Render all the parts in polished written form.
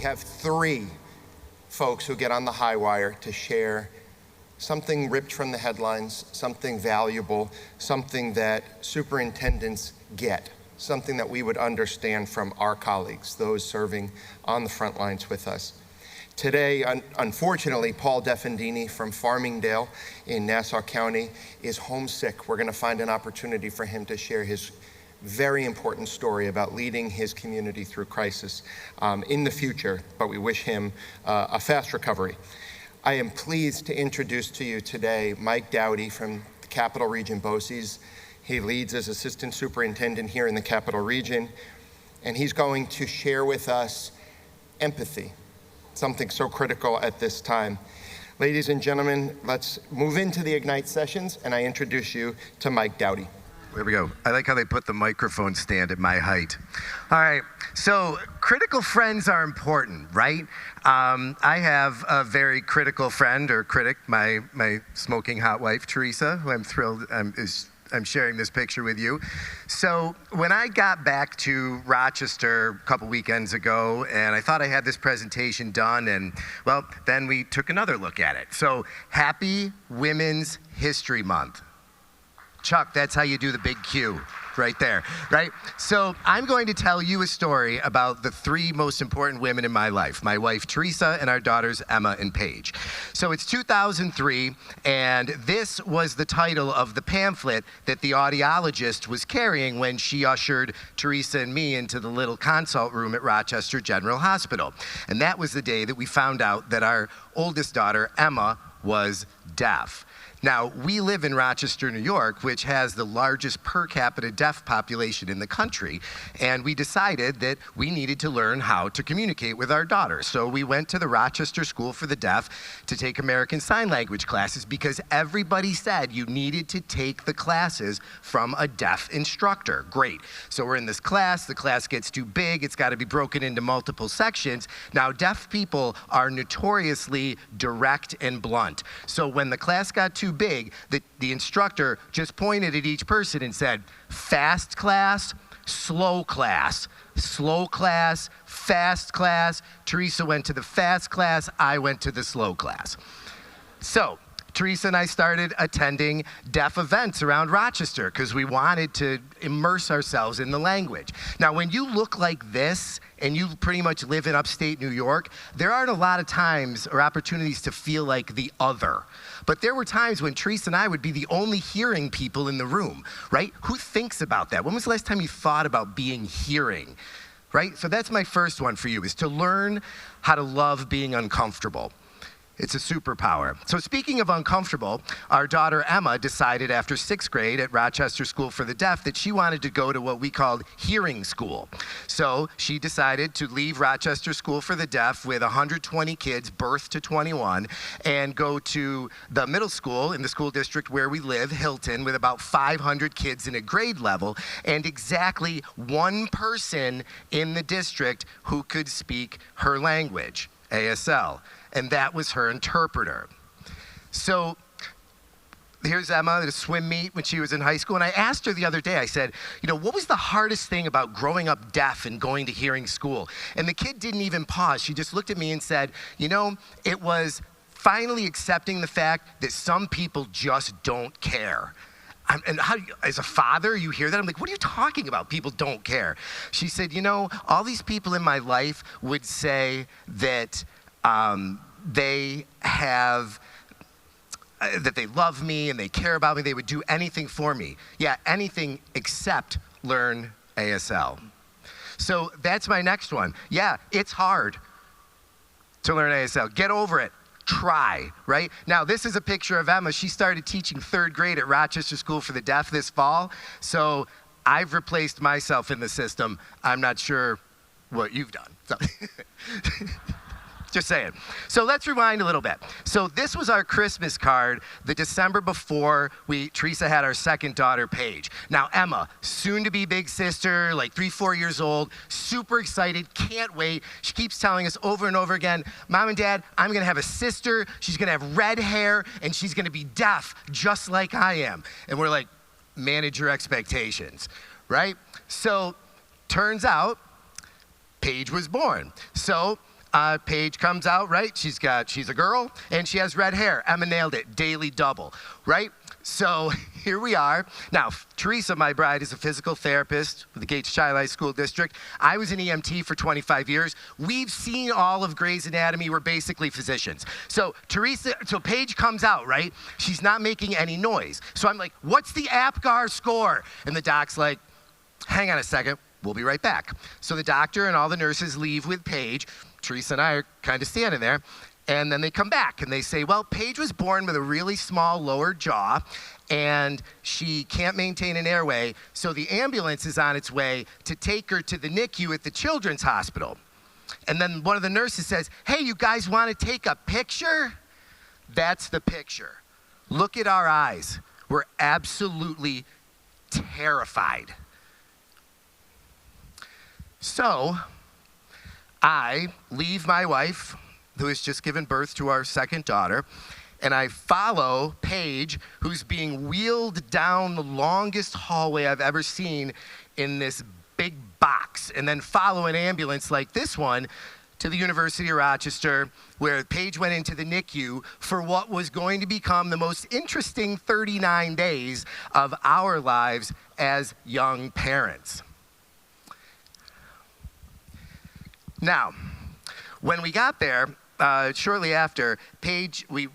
have three folks who get on the high wire to share something ripped from the headlines, something valuable, something that superintendents get, something that we would understand from our colleagues, those serving on the front lines with us. Today, unfortunately, Paul Defendini from Farmingdale in Nassau County is homesick. We're going to find an opportunity for him to share his very important story about leading his community through crisis in the future, but we wish him a fast recovery. I am pleased to introduce to you today Mike Doughty from the Capital Region BOCES. He leads as Assistant Superintendent here in the Capital Region, and he's going to share with us empathy, something so critical at this time. Ladies and gentlemen, let's move into the Ignite sessions, and I introduce you to Mike Doughty. There we go. I like how they put the microphone stand at my height. All right, so critical friends are important, right? I have a very critical friend or critic, my smoking hot wife, Teresa, who I'm thrilled I'm sharing this picture with you. So when I got back to Rochester a couple weekends ago, and I thought I had this presentation done, and well, then we took another look at it. So happy Women's History Month. Chuck, that's how you do the big Q, right there, right? So I'm going to tell you a story about the three most important women in my life, my wife, Teresa, and our daughters, Emma and Paige. So it's 2003, and this was the title of the pamphlet that the audiologist was carrying when she ushered Teresa and me into the little consult room at Rochester General Hospital. And that was the day that we found out that our oldest daughter, Emma, was deaf. Now, we live in Rochester, New York, which has the largest per capita deaf population in the country, and we decided that we needed to learn how to communicate with our daughter. So we went to the Rochester School for the Deaf to take American Sign Language classes because everybody said you needed to take the classes from a deaf instructor. Great. So we're in this class, the class gets too big, it's got to be broken into multiple sections. Now, deaf people are notoriously direct and blunt. So when the class got too big, the instructor just pointed at each person and said, fast class, slow class, slow class, fast class. Teresa went to the fast class, I went to the slow class. So Teresa and I started attending deaf events around Rochester because we wanted to immerse ourselves in the language. Now, when you look like this and you pretty much live in upstate New York, there aren't a lot of times or opportunities to feel like the other. But there were times when Teresa and I would be the only hearing people in the room, right? Who thinks about that? When was the last time you thought about being hearing, right? So that's my first one for you, is to learn how to love being uncomfortable. It's a superpower. So speaking of uncomfortable, our daughter Emma decided after 6th grade at Rochester School for the Deaf that she wanted to go to what we called hearing school. So she decided to leave Rochester School for the Deaf with 120 kids, birth to 21, and go to the middle school in the school district where we live, Hilton, with about 500 kids in a grade level, and exactly one person in the district who could speak her language, ASL. And that was her interpreter. So here's Emma at a swim meet when she was in high school, and I asked her the other day, I said, you know, what was the hardest thing about growing up deaf and going to hearing school? And the kid didn't even pause. She just looked at me and said, you know, it was finally accepting the fact that some people just don't care. And how, as a father, you hear that? I'm like, what are you talking about? People don't care. She said, you know, all these people in my life would say that they love me and they care about me. They would do anything for me. Yeah, anything except learn ASL. So that's my next one. Yeah, it's hard to learn ASL. Get over it. Try, right? Now, this is a picture of Emma. She started teaching 3rd grade at Rochester School for the Deaf this fall. So I've replaced myself in the system. I'm not sure what you've done. So just saying. So let's rewind a little bit. So this was our Christmas card the December before Teresa had our second daughter, Paige. Now Emma, soon to be big sister, like 3-4 years old, super excited, can't wait. She keeps telling us over and over again, Mom and Dad, I'm gonna have a sister, she's gonna have red hair, and she's gonna be deaf, just like I am. And we're like, manage your expectations, right? So turns out, Paige was born. So Paige comes out, right? She's a girl, and she has red hair. Emma nailed it, daily double, right? So here we are. Now, Teresa, my bride, is a physical therapist with the Gates Chi School District. I was an EMT for 25 years. We've seen all of Grey's Anatomy. We're basically physicians. So Paige comes out, right? She's not making any noise. So I'm like, what's the APGAR score? And the doc's like, hang on a second. We'll be right back. So the doctor and all the nurses leave with Paige. Teresa and I are kind of standing there. And then they come back and they say, well, Paige was born with a really small lower jaw and she can't maintain an airway, so the ambulance is on its way to take her to the NICU at the Children's Hospital. And then one of the nurses says, hey, you guys want to take a picture? That's the picture. Look at our eyes. We're absolutely terrified. So I leave my wife, who has just given birth to our second daughter, and I follow Paige, who's being wheeled down the longest hallway I've ever seen in this big box, and then follow an ambulance like this one to the University of Rochester, where Paige went into the NICU for what was going to become the most interesting 39 days of our lives as young parents. Now, when we got there, shortly after, Paige, we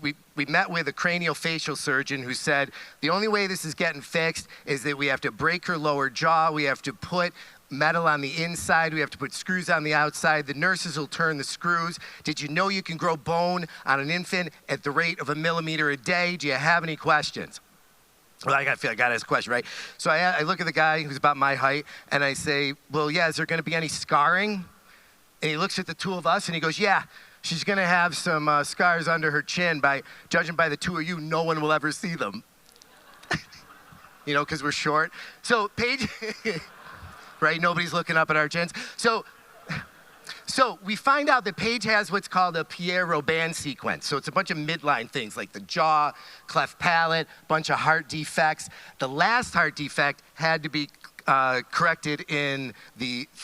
met with a craniofacial surgeon who said the only way this is getting fixed is that we have to break her lower jaw, we have to put metal on the inside, we have to put screws on the outside, the nurses will turn the screws. Did you know you can grow bone on an infant at the rate of 1 millimeter a day? Do you have any questions? Well, I feel like I got to ask a question, right? So I look at the guy who's about my height and I say, well, yeah, is there going to be any scarring? And he looks at the two of us and he goes, yeah, she's going to have some scars under her chin. Judging by the two of you, no one will ever see them. You know, because we're short. So Paige, right, nobody's looking up at our chins. So we find out that Paige has what's called a Pierre-Robin sequence. So it's a bunch of midline things like the jaw, cleft palate, bunch of heart defects. The last heart defect had to be corrected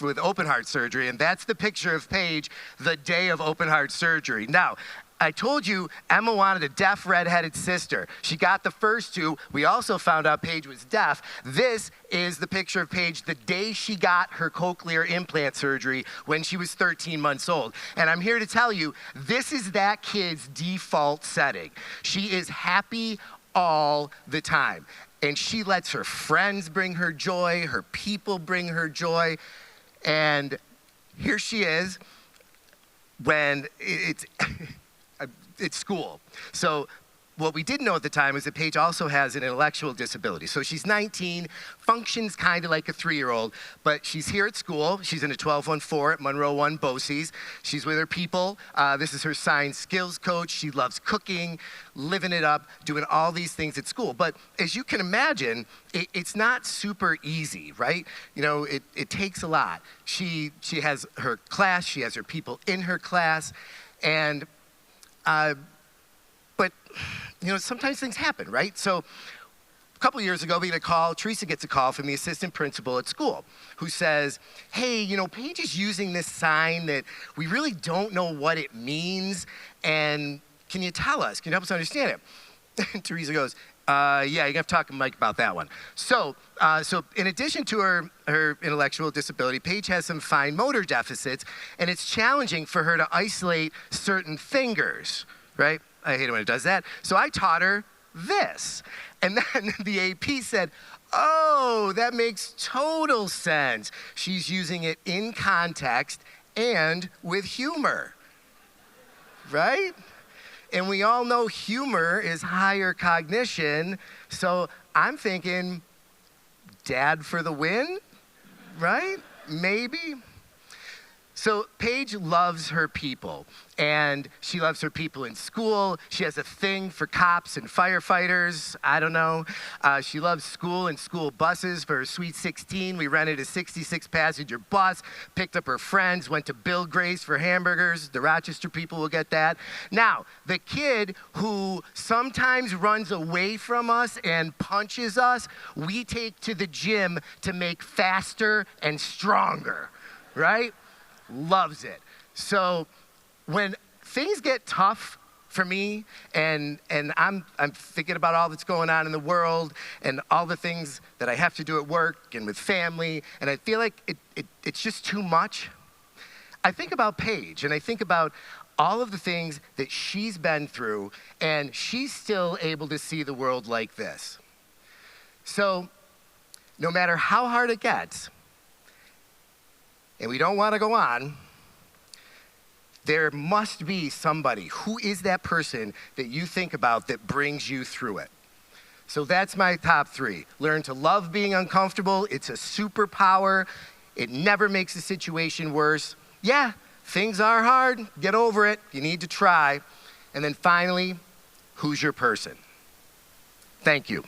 with open heart surgery, and that's the picture of Paige the day of open heart surgery. Now, I told you Emma wanted a deaf redheaded sister. She got the first two. We also found out Paige was deaf. This is the picture of Paige the day she got her cochlear implant surgery when she was 13 months old. And I'm here to tell you, this is that kid's default setting. She is happy all the time. And she lets her friends bring her joy, her people bring her joy. And here she is when it's school. So what we didn't know at the time is that Paige also has an intellectual disability. So she's 19, functions kind of like a 3-year-old, but she's here at school. She's in a 1214 at Monroe 1 BOCES. She's with her people. This is her science skills coach. She loves cooking, living it up, doing all these things at school. But as you can imagine, it's not super easy, right? You know, it takes a lot. She has her class. She has her people in her class. And but, you know, sometimes things happen, right? So a couple years ago, Teresa gets a call from the assistant principal at school who says, hey, you know, Paige is using this sign that we really don't know what it means, and can you tell us? Can you help us understand it? And Teresa goes, yeah, you're going to have to talk to Mike about that one. So in addition to her intellectual disability, Paige has some fine motor deficits, and it's challenging for her to isolate certain fingers, right? I hate it when it does that. So I taught her this. And then the AP said, oh, that makes total sense. She's using it in context and with humor, right? And we all know humor is higher cognition. So I'm thinking, dad for the win, right? Maybe. So Paige loves her people, and she loves her people in school. She has a thing for cops and firefighters. I don't know. She loves school and school buses. For her Sweet 16, we rented a 66-passenger bus, picked up her friends, went to Bill Gray's for hamburgers. The Rochester people will get that. Now, the kid who sometimes runs away from us and punches us, we take to the gym to make faster and stronger, right? Loves it. So when things get tough for me, and I'm thinking about all that's going on in the world and all the things that I have to do at work and with family, and I feel like it's just too much, I think about Paige, and I think about all of the things that she's been through, and she's still able to see the world like this. So no matter how hard it gets, and we don't want to go on, there must be somebody. Who is that person that you think about that brings you through it? So that's my top 3. Learn to love being uncomfortable. It's a superpower. It never makes the situation worse. Yeah, things are hard. Get over it. You need to try. And then finally, who's your person? Thank you.